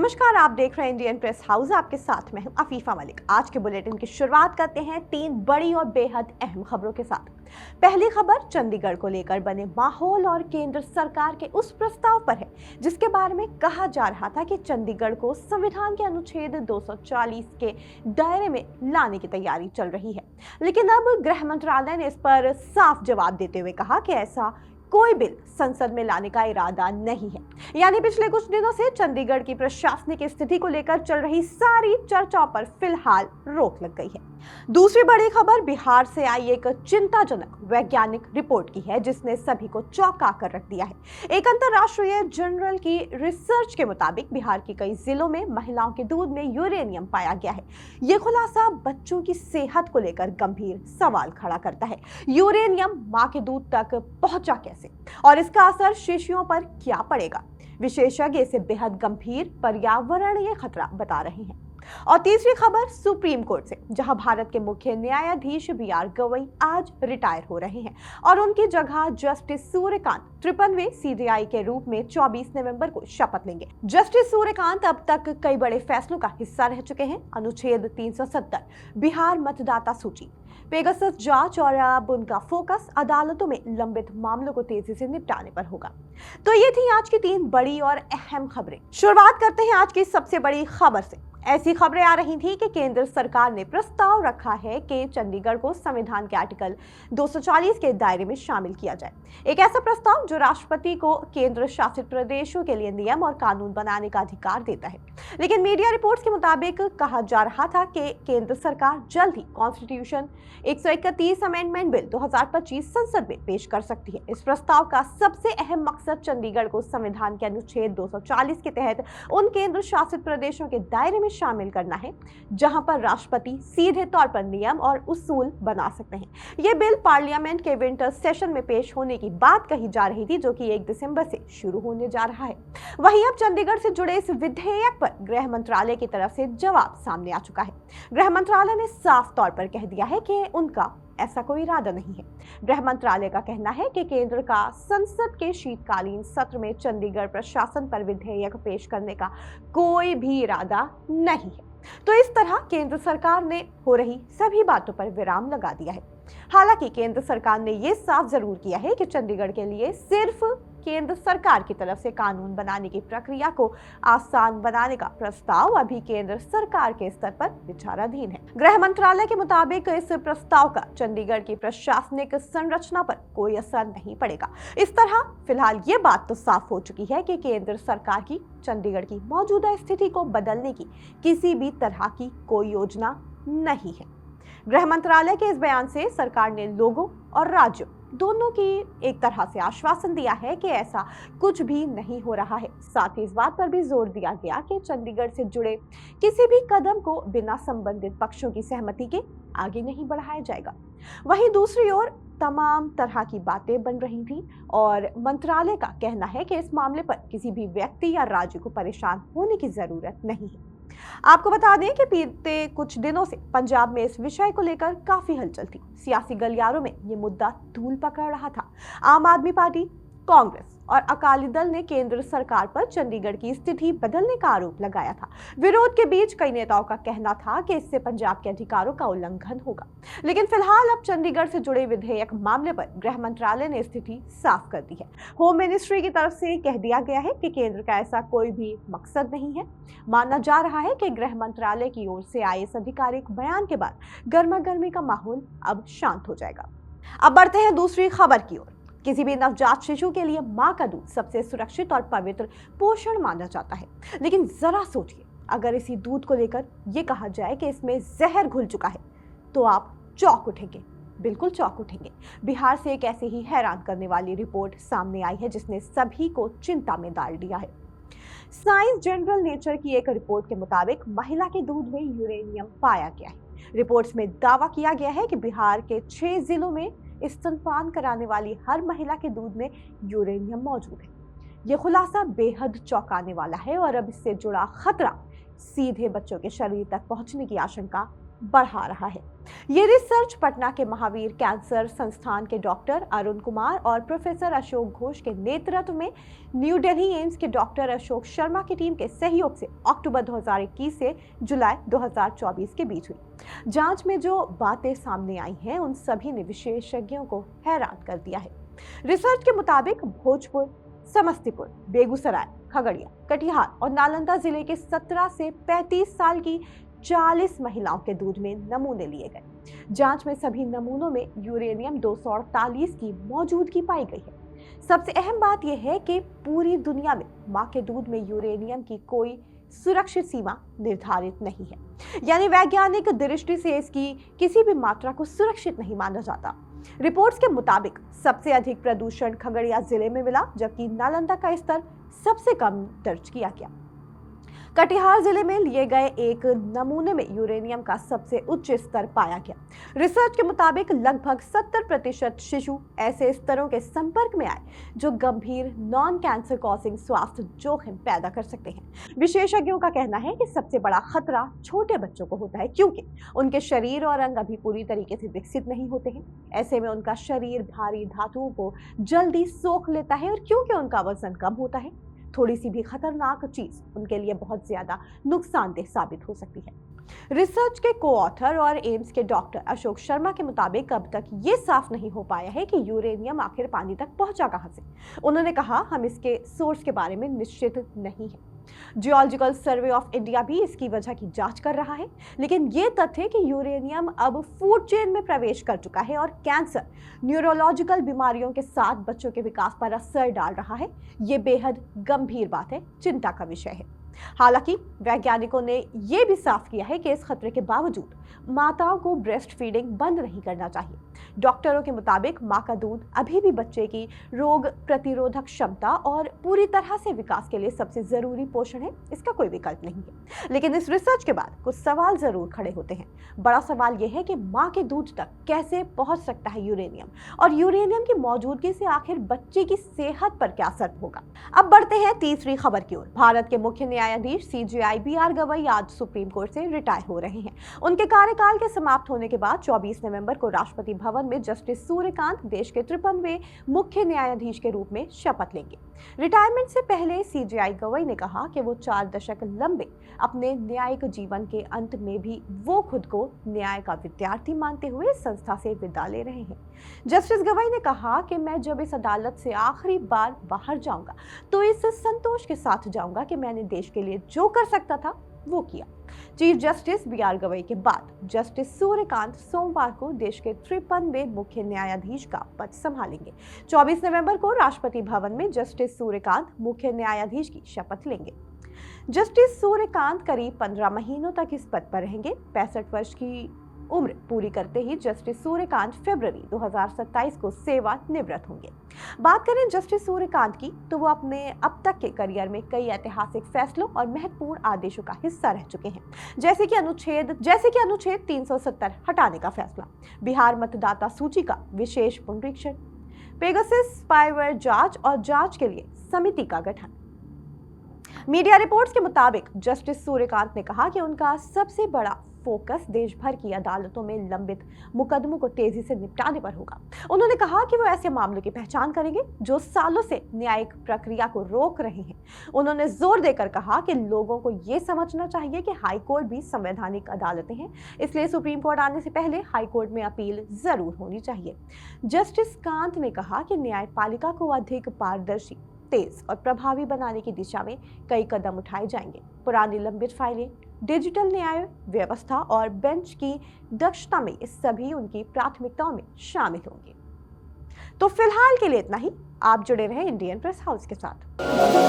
नमस्कार, आप देख रहे हैं इंडियन प्रेस हाउस। आपके साथ में हूं अफीफा मलिक। आज के बुलेटिन की शुरुआत करते हैं 3 बड़ी और बेहद अहम खबरों के साथ। पहली खबर चंडीगढ़ को लेकर बने माहौल और केंद्र सरकार के उस प्रस्ताव पर है जिसके बारे में कहा जा रहा था कि चंडीगढ़ को संविधान के अनुच्छेद 240 के दायरे में लाने की तैयारी चल रही है। लेकिन अब गृह मंत्रालय ने इस पर साफ जवाब देते हुए कहा कि ऐसा कोई बिल संसद में लाने का इरादा नहीं है। यानी पिछले कुछ दिनों से चंडीगढ़ की प्रशासनिक स्थिति को लेकर चल रही सारी चर्चाओं पर फिलहाल रोक लग गई है। दूसरी बड़ी खबर बिहार से आई एक चिंताजनक वैज्ञानिक रिपोर्ट की है जिसने सभी को चौंका कर रख दिया है। एक अंतर्राष्ट्रीय जर्नल की रिसर्च के मुताबिक बिहार के कई जिलों में महिलाओं के दूध में यूरेनियम पाया गया है। ये खुलासा बच्चों की सेहत को लेकर गंभीर सवाल खड़ा करता है। यूरेनियम मां के दूध तक पहुंचा कैसे और इसका असर शिशुओं पर क्या पड़ेगा? विशेषज्ञ इसे बेहद गंभीर पर्यावरणीय खतरा बता रहे हैं। और तीसरी खबर सुप्रीम कोर्ट से, जहां भारत के मुख्य न्यायाधीश BR गवई आज रिटायर हो रहे हैं और उनकी जगह जस्टिस सूर्यकांत 53वें CJI के रूप में 24 नवंबर को शपथ लेंगे। जस्टिस सूर्यकांत अब तक कई बड़े फैसलों का हिस्सा रह चुके हैं। अनुच्छेद 370, बिहार मतदाता सूची, पेगासस जांच, और अब उनका फोकस अदालतों में लंबित मामलों को तेजी से निपटाने पर होगा। तो ये थी आज की 3 बड़ी और अहम खबरें। शुरुआत करते हैं आज की सबसे बड़ी खबर से। ऐसी खबरें आ रही थी कि केंद्र सरकार ने प्रस्ताव रखा है कि चंडीगढ़ को संविधान के आर्टिकल 240 के दायरे में शामिल किया जाए। एक ऐसा प्रस्ताव जो राष्ट्रपति को केंद्र शासित प्रदेशों के लिए नियम और कानून बनाने का अधिकार देता है। लेकिन मीडिया रिपोर्ट्स के मुताबिक कहा जा रहा था कि केंद्र सरकार जल्द ही कॉन्स्टिट्यूशन 131 अमेंडमेंट बिल 2025 संसद में पेश कर सकती है। इस प्रस्ताव का सबसे अहम मकसद चंडीगढ़ को संविधान के अनुच्छेद 240 के तहत उन केंद्र शासित प्रदेशों के दायरे में शामिल करना है जहां पर राष्ट्रपति सीधे तौर पर नियम और उसूल बना सकते हैं। यह बिल पार्लियामेंट के विंटर सेशन में पेश होने की बात कही जा रही थी, जो कि 1 दिसंबर से शुरू होने जा रहा है। वहीं अब चंडीगढ़ से जुड़े इस विधेयक पर गृह मंत्रालय की तरफ से जवाब सामने आ चुका है। गृह मंत्रालय ने साफ तौर पर कह दिया है कि उनका ऐसा कोई इरादा नहीं है। गृह मंत्रालय का कहना है कि केंद्र का संसद के शीतकालीन सत्र में चंडीगढ़ प्रशासन पर विधेयक पेश करने का कोई भी इरादा नहीं है। तो इस तरह केंद्र सरकार ने हो रही सभी बातों पर विराम लगा दिया है। हालांकि केंद्र सरकार ने यह साफ जरूर किया है कि चंडीगढ़ के लिए सिर्फ केंद्र सरकार की तरफ से कानून बनाने की प्रक्रिया को आसान बनाने का प्रस्ताव अभी केंद्र सरकार के स्तर पर विचाराधीन है। गृह मंत्रालय के मुताबिक इस प्रस्ताव का चंडीगढ़ की प्रशासनिक संरचना पर कोई असर नहीं पड़ेगा। इस तरह फिलहाल ये बात तो साफ हो चुकी है कि केंद्र सरकार की चंडीगढ़ की मौजूदा स्थिति को बदलने की किसी भी तरह की कोई योजना नहीं है। गृह मंत्रालय के इस बयान से सरकार ने लोगों और राज्यों दोनों की एक तरह से आश्वासन दिया है कि ऐसा कुछ भी नहीं हो रहा है। साथ ही इस बात पर भी जोर दिया गया कि चंडीगढ़ से जुड़े किसी भी कदम को बिना संबंधित पक्षों की सहमति के आगे नहीं बढ़ाया जाएगा। वहीं दूसरी ओर तमाम तरह की बातें बन रही थीं और मंत्रालय का कहना है कि इस मामले पर किसी भी व्यक्ति या राज्य को परेशान होने की जरूरत नहीं है। आपको बता दें कि बीते कुछ दिनों से पंजाब में इस विषय को लेकर काफी हलचल थी। सियासी गलियारों में ये मुद्दा धूल पकड़ रहा था। आम आदमी पार्टी, कांग्रेस और अकाली दल ने केंद्र सरकार पर चंडीगढ़ की स्थिति बदलने का आरोप लगाया था। विरोध के बीच कई नेताओं का कहना था कि इससे पंजाब के अधिकारों का उल्लंघन होगा। लेकिन फिलहाल अब चंडीगढ़ से जुड़े विधेयक मामले पर गृह मंत्रालय ने स्थिति साफ कर दी है। होम मिनिस्ट्री की तरफ से कह दिया गया है कि केंद्र का ऐसा कोई भी मकसद नहीं है। माना जा रहा है कि गृह मंत्रालय की ओर से आए इस आधिकारिक बयान के बाद गर्मा गर्मी का माहौल अब शांत हो जाएगा। अब बढ़ते हैं दूसरी खबर की ओर। किसी भी नवजात शिशु के लिए मां का दूध सबसे सुरक्षित और पवित्र पोषण माना जाता है। लेकिन जरा सोचिए, अगर इसी दूध को लेकर यह कहा जाए कि इसमें जहर घुल चुका है तो आप चौंक उठेंगे, बिल्कुल चौंक उठेंगे। बिहार से एक ऐसी ही हैरान करने वाली रिपोर्ट सामने आई है जिसने सभी को चिंता में डाल दिया है। साइंस जनरल नेचर की एक रिपोर्ट के मुताबिक महिला के दूध में यूरेनियम पाया गया है। रिपोर्ट्स में दावा किया गया है कि बिहार के 6 जिलों में स्तनपान कराने वाली हर महिला के दूध में यूरेनियम मौजूद है। यह खुलासा बेहद चौंकाने वाला है और अब इससे जुड़ा खतरा सीधे बच्चों के शरीर तक पहुंचने की आशंका बढ़ा रहा है। ये रिसर्च पटना के महावीर कैंसर संस्थान के डॉक्टर अरुण कुमार और प्रोफेसर अशोक घोष के नेतृत्व में न्यू दिल्ली एम्स के डॉक्टर अशोक शर्मा की टीम के सहयोग से अक्टूबर 2021 से जुलाई 2024 के बीच हुई। जांच में जो बातें सामने आई हैं उन सभी ने विशेषज्ञों को हैरान कर दिया है। रिसर्च के मुताबिक भोजपुर, समस्तीपुर, बेगूसराय, खगड़िया, कटिहार और नालंदा जिले के 17 से 35 साल की 40 महिलाओं के दूध में नमूने लिए गए। जांच में सभी नमूनों में यूरेनियम 248 की मौजूदगी पाई गई है। सबसे अहम बात यह है कि पूरी दुनिया में मां के दूध में यूरेनियम की कोई सुरक्षित सीमा निर्धारित नहीं है, यानी वैज्ञानिक दृष्टि से इसकी किसी भी मात्रा को सुरक्षित नहीं माना जाता। रिपोर्ट्स के मुताबिक सबसे अधिक प्रदूषण खगड़िया जिले में मिला, जबकि नालंदा का स्तर सबसे कम दर्ज किया गया। कटिहार जिले में लिए गए एक नमूने में यूरेनियम का सबसे उच्च स्तर पाया गया। रिसर्च के मुताबिक लगभग 70% शिशु ऐसे स्तरों के संपर्क में आए जो गंभीर नॉन कैंसर कॉजिंग स्वास्थ्य जोखिम पैदा कर सकते हैं। विशेषज्ञों का कहना है कि सबसे बड़ा खतरा छोटे बच्चों को होता है, क्योंकि उनके शरीर और अंग अभी पूरी तरीके से विकसित नहीं होते हैं। ऐसे में उनका शरीर भारी धातुओं को जल्दी सोख लेता है और क्योंकि उनका वजन कम होता है, थोड़ी सी भी खतरनाक चीज उनके लिए बहुत ज्यादा नुकसानदेह साबित हो सकती है। रिसर्च के को-ऑथर और एम्स के डॉक्टर अशोक शर्मा के मुताबिक अब तक ये साफ नहीं हो पाया है कि यूरेनियम आखिर पानी तक पहुंचा कहां से। उन्होंने कहा, हम इसके सोर्स के बारे में निश्चित नहीं है। जियोलॉजिकल सर्वे ऑफ इंडिया भी इसकी वजह की जांच कर रहा है, लेकिन ये तथ्य कि यूरेनियम अब फूड चेन में प्रवेश कर चुका है और कैंसर, न्यूरोलॉजिकल बीमारियों के साथ बच्चों के विकास पर असर डाल रहा है, ये बेहद गंभीर बात है, चिंता का विषय है। हालांकि वैज्ञानिकों ने यह भी साफ किया है कि इस खतरे के बावजूद माताओं को ब्रेस्ट फीडिंग बंद नहीं करना चाहिए। डॉक्टरों के मुताबिक मां का दूध अभी भी बच्चे की रोग प्रतिरोधक क्षमता और पूरी तरह से विकास के लिए सबसे जरूरी पोषण है, इसका कोई विकल्प नहीं है। लेकिन इस रिसर्च के बाद कुछ सवाल जरूर खड़े होते हैं। बड़ा सवाल यह है कि मां के दूध तक कैसे पहुंच सकता है यूरेनियम, और यूरेनियम की मौजूदगी से आखिर बच्चे की सेहत पर क्या असर होगा। अब बढ़ते हैं तीसरी खबर की ओर। भारत के मुख्य न्यायाधीश CJI BR गवई आज सुप्रीम कोर्ट से रिटायर हो रहे हैं। उनके कार्यकाल के समाप्त होने के बाद 24 नवंबर को राष्ट्रपति भवन में जस्टिस सूर्यकांत देश के 53वें मुख्य न्यायाधीश के रूप में शपथ लेंगे। रिटायरमेंट से पहले CJI गवई ने कहा कि वो 4 दशक लंबे अपने न्यायिक जीवन के अंत में भी वो खुद को न्याय का विद्यार्थी मानते हुए संस्था से विदा ले रहे हैं। जस्टिस गवई ने कहा कि मैं जब इस अदालत से आखिरी बार बाहर जाऊंगा तो इस संतोष के साथ जाऊंगा कि मैंने देश के लिए जो कर सकता था वो किया। चीफ जस्टिस BR गवई के बाद जस्टिस सूर्यकांत सोमवार को देश के 53वें मुख्य न्यायाधीश का पद संभालेंगे। 24 नवंबर को राष्ट्रपति भवन में जस्टिस सूर्यकांत मुख्य न्यायाधीश की शपथ लेंगे। जस्टिस सूर्यकांत करीब 15 महीनों तक इस पद पर रहेंगे। 65 वर्ष की उम्र पूरी करते ही जस्टिस सूर्यकांत फरवरी 2027 को सेवानिवृत्त होंगे। बात करें जस्टिस सूर्यकांत की, तो वो अपने अब तक के करियर में कई ऐतिहासिक फैसलों और महत्वपूर्ण आदेशों का हिस्सा रह चुके हैं, जैसे कि अनुच्छेद 370 हटाने का फैसला, बिहार मतदाता सूची का विशेष पुनरीक्षण, पेगासस स्पाईवेयर जांच और जांच के लिए समिति का गठन। मीडिया रिपोर्ट्स के मुताबिक जस्टिस सूर्यकांत ने कहा कि उनका सबसे बड़ा फोकस देश भर की अदालतों में लंबित मुकदमों को तेजी से निपटाने पर होगा। उन्होंने कहा कि वो ऐसे मामलों की पहचान करेंगे जो सालों से न्यायिक प्रक्रिया को रोक रहे हैं। उन्होंने जोर देकर कहा कि लोगों को ये समझना चाहिए कि हाई कोर्ट भी संवैधानिक अदालतें हैं, इसलिए सुप्रीम कोर्ट आने से पहले हाई कोर्ट में अपील जरूर होनी चाहिए। जस्टिस कांत ने कहा कि न्यायपालिका को अधिक पारदर्शी, तेज और प्रभावी बनाने की दिशा में कई कदम उठाए जाएंगे। पुरानी लंबित फाइलें, डिजिटल न्याय व्यवस्था और बेंच की दक्षता में ये सभी उनकी प्राथमिकताओं में शामिल होंगे। तो फिलहाल के लिए इतना ही। आप जुड़े रहें इंडियन प्रेस हाउस के साथ।